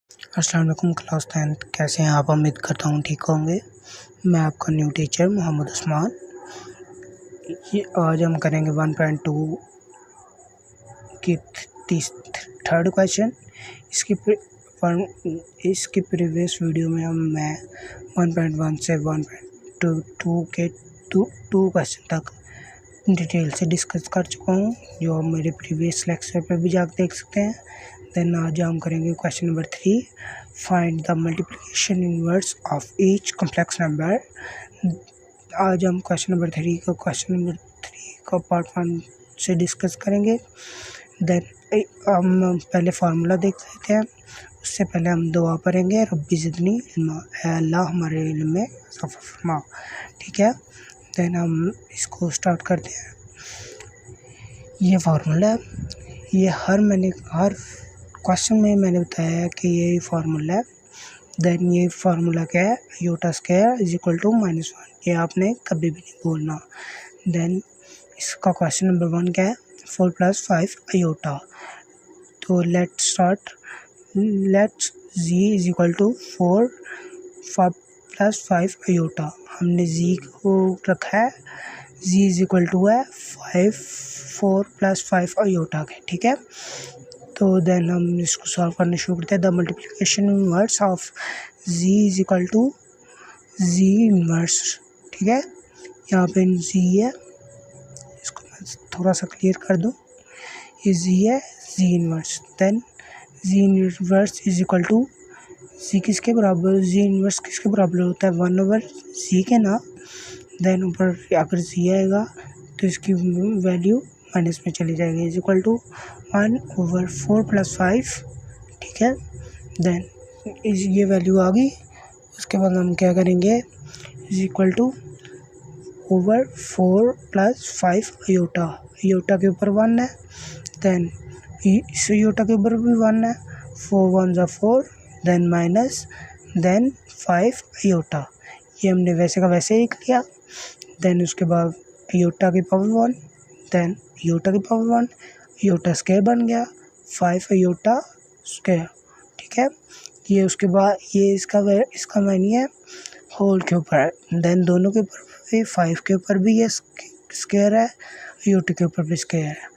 अस्सलाम वालेकुम class 10th। कैसे हैं आप? उम्मीद करता हूँ ठीक होंगे। मैं आपका न्यू टीचर मोहम्मद उस्मान। ये आज हम करेंगे 1.2 की थर्ड क्वेश्चन। इसकी प्रीवियस वीडियो में मैं 1.1 से 1.2 के टू क्वेश्चन तक डिटेल से डिस्कस कर चुका हूँ, जो आप मेरे प्रीवियस लेक्चर पे भी जाकर देख सकते हैं। देन आज हम करेंगे question number 3, find the multiplication inverse of each complex number. आज हम क्वेश्चन नंबर 3 का पार्ट 1 से डिस्कस करेंगे। देन हम पहले फार्मूला देख लेते हैं। उससे पहले हम दुआ पढ़ेंगे, रब्बी ज़िदनी इल्मा, अल्लाह हमारे इल्म में इज़ाफ़ा फरमा। ठीक है, देन हम इसको स्टार्ट करते हैं। ये फार्मूला है, ये हर क्वेश्चन में मैंने बताया है कि ये फार्मूला है। देन ये फार्मूला क्या है? Iota square is equal to -1। ये आपने कभी भी नहीं बोलना। देन इसका क्वेश्चन नंबर 1 क्या है? 4 + 5 आयोटा। तो let's start. Let's z is equal to 4 + 5 iota. हमने z को रखा है, z इज इक्वल टू है 4 + 5 आयोटा के। ठीक है, तो देन हम इसको सॉल्व करने शुरू करते हैं। The multiplication inverse of z is equal to z inverse. ठीक है, यहाँ पे z है, इसको मैं थोड़ा सा क्लियर कर दूँ। ये z है, z inverse. Then z inverse is equal to z किसके बराबर? z इनवर्स किसके बराबर होता है? 1/z के ना। देन ऊपर अगर z आएगा तो इसकी वैल्यू माइनस में चली जाएगी, इज इक्वल टू 1/4 + 5। ठीक है, देन ये वैल्यू आ गई। उसके बाद हम क्या करेंगे? Is equal to 4 + 5 iota. Iota के ऊपर 1 है, देन इस आयोटा के ऊपर भी 1 है। 4 × 1 = 4, देन माइनस, देन 5 आयोटा। ये हमने वैसे का वैसे ही किया। देन उसके बाद आयोटा की पावर 1, देन आयोटा की पावर 1, आयोटा स्क्वायर बन गया 5 आयोटा स्क्वायर। ठीक है, ये उसके बाद ये इसका मायने है होल के ऊपर। देन दोनों के ऊपर भी 5 के ऊपर भी ये स्क्वायर है, आयोटा के ऊपर भी स्क्वायर है।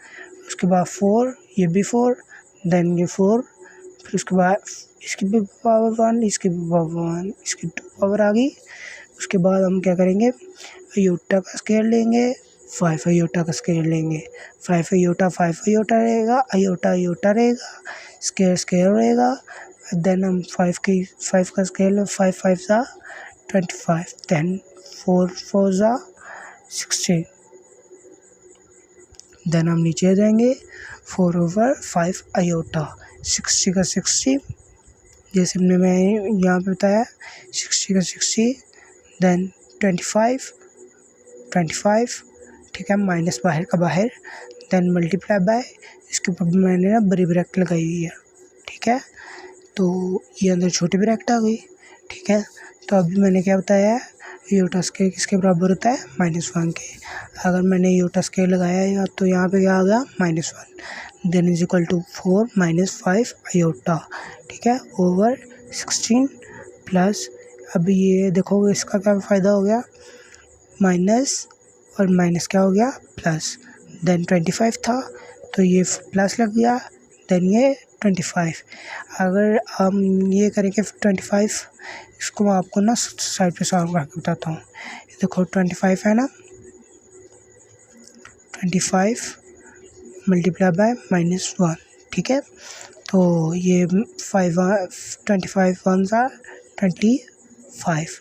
उसके बाद 4, ये भी 4, देन ये 4, फिर उसके बाद इसकी भी पावर 1, इसकी भी पावर 1, इसकी 2 पावर आ गई। उसके बाद हम क्या करेंगे? आयोटा का स्क्वायर लेंगे, 5 आयोटा का स्क्वायर लेंगे। 5 आयोटा 5 आयोटा रहेगा, आयोटा आयोटा रहेगा, स्क्वायर स्क्वायर रहेगा। देन हम 5 का स्क्वायर लें, 5 × 5 = 25, देन 4 × 4 = 16। देन हम नीचे जाएंगे, 4/5 आयोटा, 60 का 60, जैसे मैं यहाँ पे बताया 60 का 60, देन 25। ठीक है, माइनस बाहर का बाहर, देन मल्टीप्लाई बाय, इसके ऊपर मैंने ना बड़ी ब्रैकेट लगाई हुई है। ठीक है, तो ये अंदर छोटी ब्रैकेट आ गई। ठीक है, तो अभी मैंने क्या बताया है? आयोटा स्क्वायर किसके बराबर होता है? -1 के। अगर मैंने आयोटा स्क्वायर लगाया तो यहाँ पे क्या आ गया? -1। Then is equal to 4 - 5 iota. ठीक है, ओवर 16 प्लस, अभी ये देखो इसका क्या फ़ायदा हो गया? माइनस और माइनस क्या हो गया? प्लस। देन 25 था तो ये प्लस लग गया, देन ये 25। अगर हम ये करेंगे 25, इसको मैं आपको ना साइड पे सॉल्व करके बताता हूँ। देखो 25 है ना, 25 मल्टीप्लाई बाय -1। ठीक है, तो ये 25 × 1 = 25।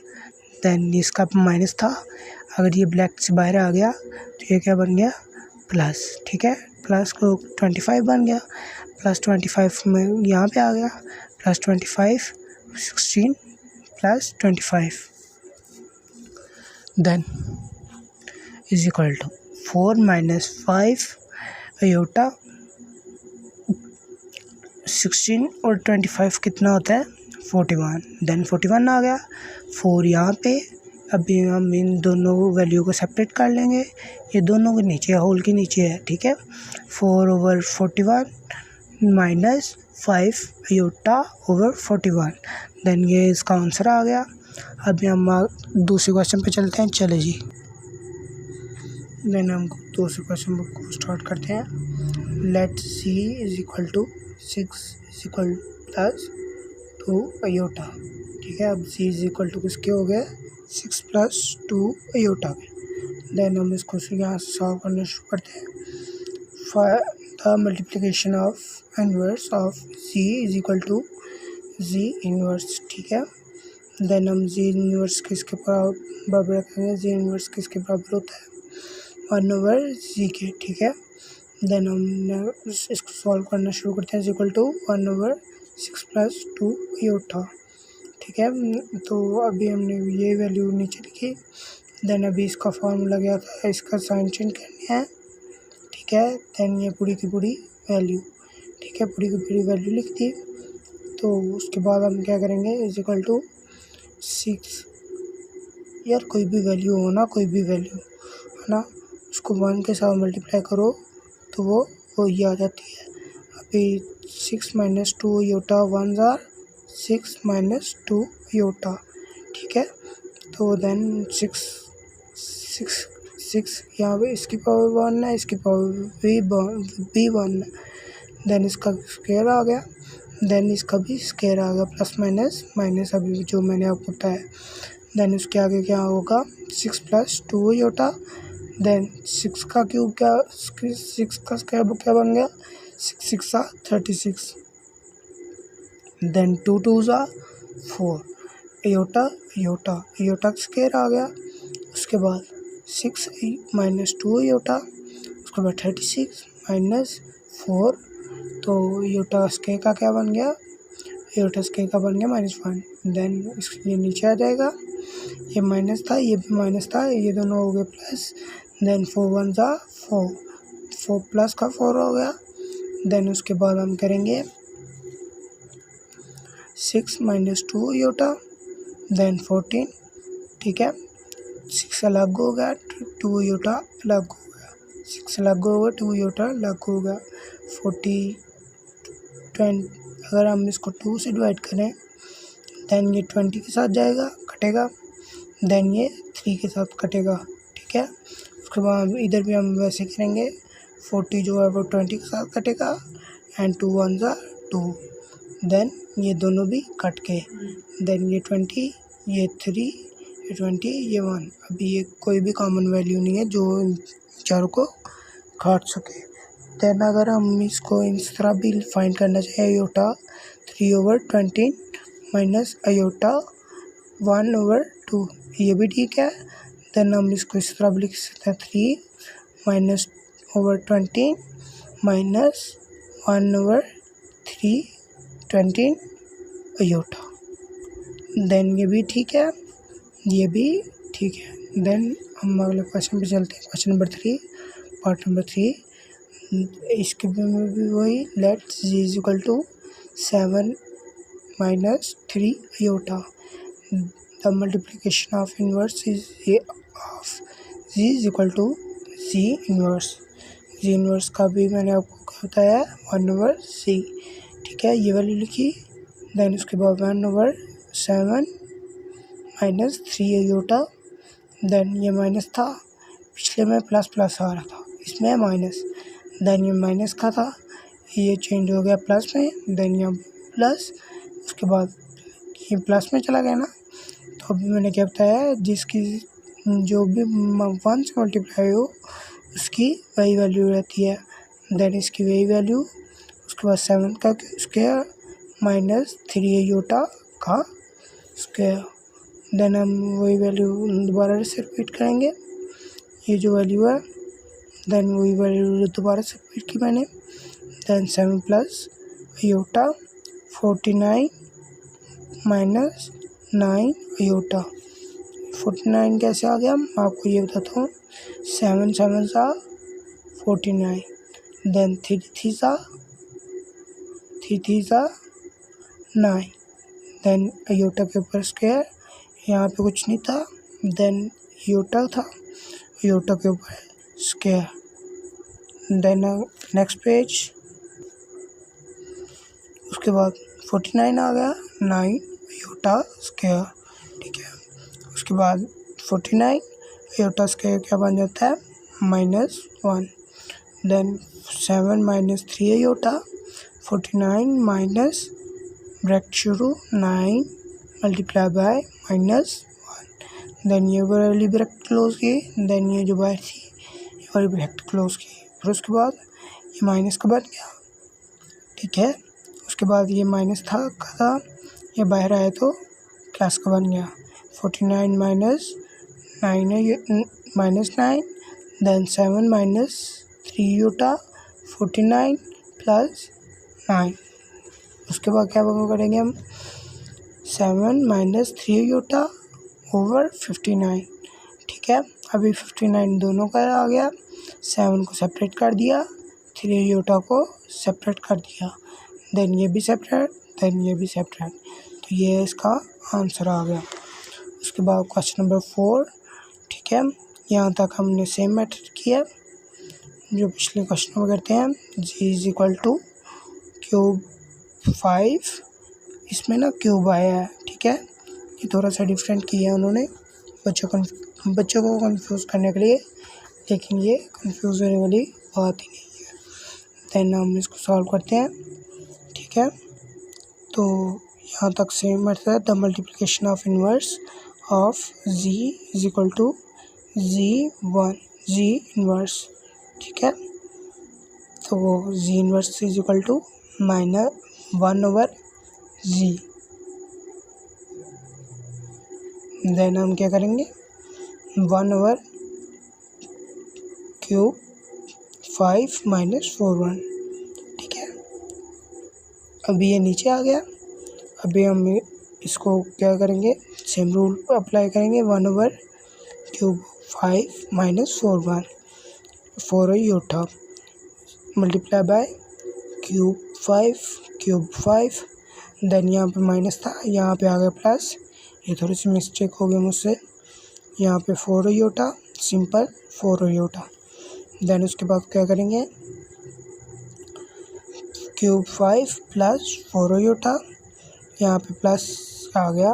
देन इसका माइनस था, अगर ये ब्लैक से बाहर आ गया तो ये क्या बन गया? प्लस। ठीक है, प्लस को 25 बन गया, प्लस 25 में यहाँ पे आ गया, plus 25, 16 + 25। Then is equal to 4 - 5 iota, 16 और 25 कितना होता है? 41। देन 41 आ गया, 4 यहाँ पे। अभी हम इन दोनों वैल्यू को सेपरेट कर लेंगे, ये दोनों के नीचे होल के नीचे है। ठीक है, 4/41 - 5 अयोटा ओवर 41। देन ये इसका आंसर आ गया। अभी हम दूसरे क्वेश्चन पे चलते हैं। चले जी, देन हम दूसरे क्वेश्चन को स्टार्ट करते हैं। Let c is equal to 6 is equal plus 2 iota. ठीक है, अब c इज इक्वल टू किसके हो गए, 6 प्लस 2 अयोटा के। देन हम इसको यहाँ से सॉल्व करना शुरू करते हैं। The multiplication of inverse of z is equal to z inverse. ठीक है, देन हम z इनवर्स किसके बराबर रखेंगे, z इनवर्स किसके बराबर होता है, 1 ओवर z के। ठीक है, देन हम इसको सॉल्व करना शुरू करते हैं। Equal to 1 over 6 plus 2 iota. ठीक है, तो अभी हमने ये वैल्यू नीचे लिखी। देन अभी इसका फॉर्मूला गया था, इसका साइन चेंज करना है। ठीक है, देन ये पूरी की पूरी वैल्यू, ठीक है, पूरी की पूरी वैल्यू लिख दी। तो उसके बाद हम क्या करेंगे, इज इक्वल टू 6, यार कोई भी वैल्यू हो ना, कोई भी वैल्यू है ना, उसको 1 के साथ मल्टीप्लाई करो तो वो ये आ जाती है। अभी 6 माइनस 2 अयोटा 1 ज़ार 6 माइनस 2 अयोटा। ठीक है, तो देन 6 यहाँ पे इसकी पावर 1 है, इसकी पावर भी 1 है। देन इसका स्क्वायर आ गया, देन इसका भी स्क्वायर आ गया, प्लस माइनस माइनस अभी जो मैंने आपको बताया। देन उसके आगे क्या होगा, 6 प्लस 2 अयोटा। देन 6 का क्यूब क्या, 6 का स्क्वायर क्या बन गया, 6 × 36। देन 2 × 2 = 4 अयोटा अयोटा अयोटा का स्क्वायर आ गया। उसके बाद 6 माइनस 2 अयोटा, उसके बाद 36 माइनस 4, तो अयोटा स्क्वायर का क्या बन गया, अयोटा स्क्वायर का बन गया -1। देन ये नीचे आ जाएगा, ये माइनस था, ये भी माइनस था, ये दोनों हो गए प्लस। देन 4 × 1 = 4, 4 प्लस का 4 हो गया। देन उसके बाद हम करेंगे 6 माइनस 2 अयोटा, देन 14। ठीक है, 6 अलग हो गया, 2 अयोटा अलग हो गया, 6 अलग हो गया, 2 अयोटा अलग हो गया। 20 अगर हम इसको 2 से डिवाइड करें, देन ये 20 के साथ जाएगा, कटेगा। देन ये 3 के साथ कटेगा। ठीक है, उसके बाद इधर भी हम वैसे करेंगे, 40 जो है वो 20 के साथ कटेगा, एंड 2 × 1 = 2। देन ये दोनों भी कट के, देन ये 20, ये 3, ये 20, ये 1। अभी ये कोई भी कॉमन वैल्यू नहीं है जो इन चारों को काट सके। देन अगर हम इसको इस तरह भी फाइंड करना चाहिए, iota 3 over 20 minus iota 1 over 2, ये भी ठीक है। देन हम इसको इस तरह भी लिख सकते हैं, 3 minus over 20 minus 1 over 3 20 iota. Then ये भी ठीक है, ये भी ठीक है। देन हम अगले क्वेश्चन पे चलते हैं। Question number 3, part number 3। इसके में भी वही, let z is equal to 7 minus 3 iota. The multiplication of inverse of z is equal to z inverse. z inverse का भी मैंने आपको बताया है, 1 ओवर c। ठीक है, ये वाली लिखी। देन उसके बाद 1 ओवर 7 माइनस 3 अयोटा। देन ये माइनस था, पिछले में प्लस प्लस आ रहा था, इसमें माइनस। देन ये माइनस का था, ये चेंज हो गया प्लस में, देन यहाँ प्लस, उसके बाद ये प्लस में चला गया ना। तो अभी मैंने क्या बताया, जिसकी जो भी 1 से मल्टीप्लाई हो उसकी वही वैल्यू रहती है। देन इसकी वही वैल्यू, उसके बाद 7 का स्क्वायर माइनस 3 अयोटा का स्क्वायर। देन हम वही वैल्यू दोबारा से रिपीट करेंगे, ये जो वैल्यू है, देन वही वैल्यू दोबारा से रिपीट की मैंने। Then 7 plus iota 49 minus 9 iota. 49 कैसे आ गया, मैं आपको ये बताता हूँ। 7 7 = 49, देन 3 3 = 9। देन अयोटा के ऊपर स्क्वायर, यहाँ पे कुछ नहीं था, देन अयोटा था, अयोटा के ऊपर स्क्वायर। देन नेक्स्ट पेज, उसके बाद 49 आ गया 9 आयोटा स्क्वायर, ठीक है। उसके बाद 49 आयोटा स्क्वायर क्या बन जाता है -1। देन 7 - 3 आयोटा 49 माइनस ब्रैकेट शुरू 9 मल्टीप्लाई बाय -1। देन ये वाली ब्रैकेट क्लोज की, देन ये जो बाहर थी ये वाली ब्रैकेट क्लोज की, फिर उसके बाद ये माइनस का बन गया, ठीक है। उसके बाद ये माइनस था ये बाहर आया तो प्लस का बन गया। 49 माइनस 9 देन 7 - 3 आयोटा 49 प्लस 9। उसके बाद क्या करेंगे हम 7 - 3 आयोटा ओवर 59, ठीक है। अभी 59 दोनों का आ गया, 7 को सेपरेट कर दिया, 3 आयोटा को सेपरेट कर दिया, देन ये भी सेपरेट, देन ये भी सेपरेट, तो ये इसका आंसर आ गया। उसके बाद क्वेश्चन नंबर 4, ठीक है। यहाँ तक हमने सेम मेथड किया जो पिछले क्वेश्चन में करते हैं। g = क्यूब 5, इसमें ना क्यूब आया है, ठीक है। ये थोड़ा सा डिफरेंट किया है उन्होंने बच्चों को कंफ्यूज करने के लिए, लेकिन ये कंफ्यूज होने वाली बात ही नहीं है। देन हम इसको सॉल्व करते हैं, ठीक है। तो यहाँ तक सेम मेथड है। The multiplication of inverse of g = g inverse, ठीक है। तो वो g इनवर्स = -1/g। देन हम क्या करेंगे 1/3 5 - 4/1, ठीक है। अभी ये नीचे आ गया। अभी हम इसको क्या करेंगे सेम रूल अप्लाई करेंगे 1/3 5 - 4/1 4 iota multiply by cube 5 then यहाँ पे माइनस था, यहाँ पे आ गया प्लस, ये थोड़ी सी मिस्टेक हो गई मुझसे। यहाँ पे 4 आयोटा सिंपल 4 आयोटा। देन उसके बाद क्या करेंगे क्यूब 5 प्लस 4 आयोटा, यहाँ पे प्लस आ गया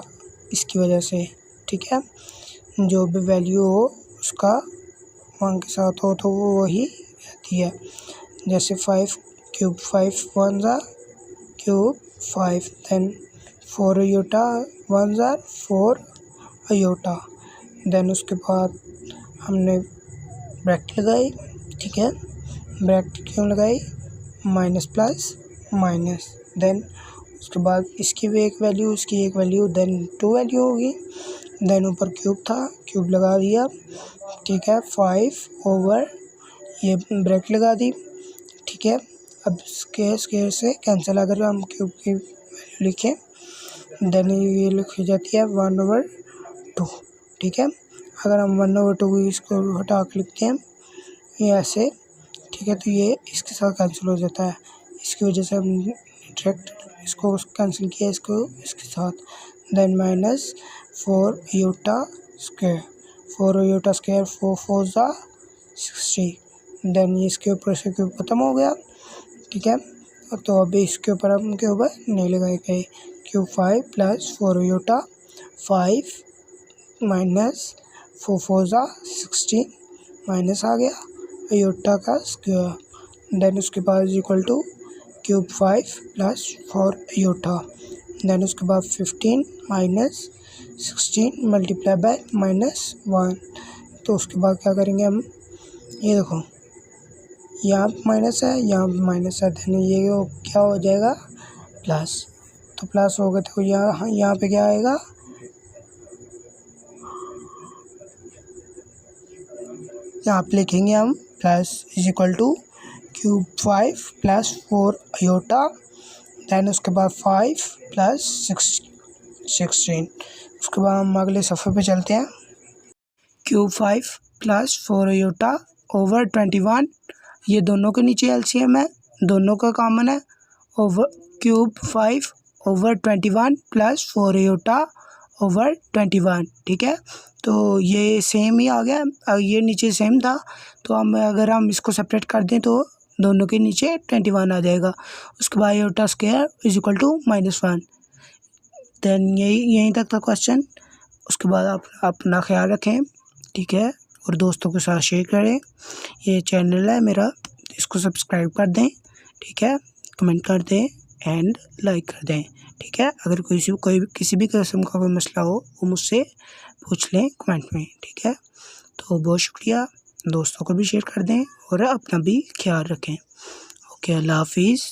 इसकी वजह से, ठीक है। जो भी वैल्यू हो उसका 1 के साथ हो तो वो वही रहती है। जैसे 5 क्यूब 5 1 ज़ा क्यूब 5, देन 4 आयोटा 1 ज़ा 4 आयोटा। देन उसके बाद हमने ब्रैकेट लगाई, ठीक है। ब्रैकेट क्यों लगाई माइनस प्लस माइनस, देन उसके बाद इसकी भी एक वैल्यू इसकी एक वैल्यू, देन 2 वैल्यू होगी। देन ऊपर क्यूब था, क्यूब लगा दिया, ठीक है। 5 ओवर ये ब्रैकेट लगा दी, ठीक है। अब स्क्वायर से कैंसिल अगर हम क्यूब की वैल्यू लिखें, देन ये लिखी जाती है 1/2, ठीक है। अगर हम 1/2 इसको हटा के लिखते हैं ये ऐसे, ठीक है, तो ये इसके साथ कैंसिल हो जाता है। इसकी वजह से हम डायरेक्ट इसको कैंसिल किया इसको इसके साथ। Then minus 4 iota square 4 iota square 4 4 ज़ा 60। देन ये इसके ऊपर से क्यूब खत्म हो गया, ठीक है। तो अभी इसके ऊपर हम के ऊपर नहीं लगाए गए क्यूब 5 प्लस 4 आयोटा 5 माइनस 4 4 ज़ा 16 माइनस आ गया आयोटा का स्क्वायर। देन उसके बाद equal to cube 5 plus 4 iota. Then उसके बाद 15 माइनस 16 मल्टीप्लाई बाय -1। तो उसके बाद क्या करेंगे हम, ये देखो यहाँ पे माइनस है यहाँ पे माइनस है, देन ये क्या हो जाएगा प्लस। तो प्लस हो गया तो यहाँ पे क्या आएगा यहाँ पे लिखेंगे हम plus is equal to cube 5 plus 4 iota. Then उसके बाद 5 प्लस 16। उसके बाद हम अगले सफ़े पे चलते हैं। क्यूब 5 प्लस 4 आयोटा ओवर 21, ये दोनों के नीचे एलसीएम है, दोनों का कॉमन है। Over cube 5 over 21 plus 4 iota over 21, ठीक है। तो ये सेम ही आ गया, ये नीचे सेम था, तो हम अगर हम इसको सेपरेट कर दें तो दोनों के नीचे 21 आ जाएगा। उसके बाद iota square is equal to -1। Then यहीं तक था क्वेश्चन। उसके बाद आप अपना ख्याल रखें, ठीक है, और दोस्तों के साथ शेयर करें। ये चैनल है मेरा, इसको सब्सक्राइब कर दें, ठीक है, कमेंट कर दें एंड लाइक कर दें, ठीक है। अगर किसी भी किस्म का कोई मसला हो वो मुझसे पूछ लें कमेंट में, ठीक है। तो बहुत शुक्रिया, दोस्तों को भी शेयर कर दें और अपना भी ख्याल रखें। ओके, अल्लाह हाफिज़।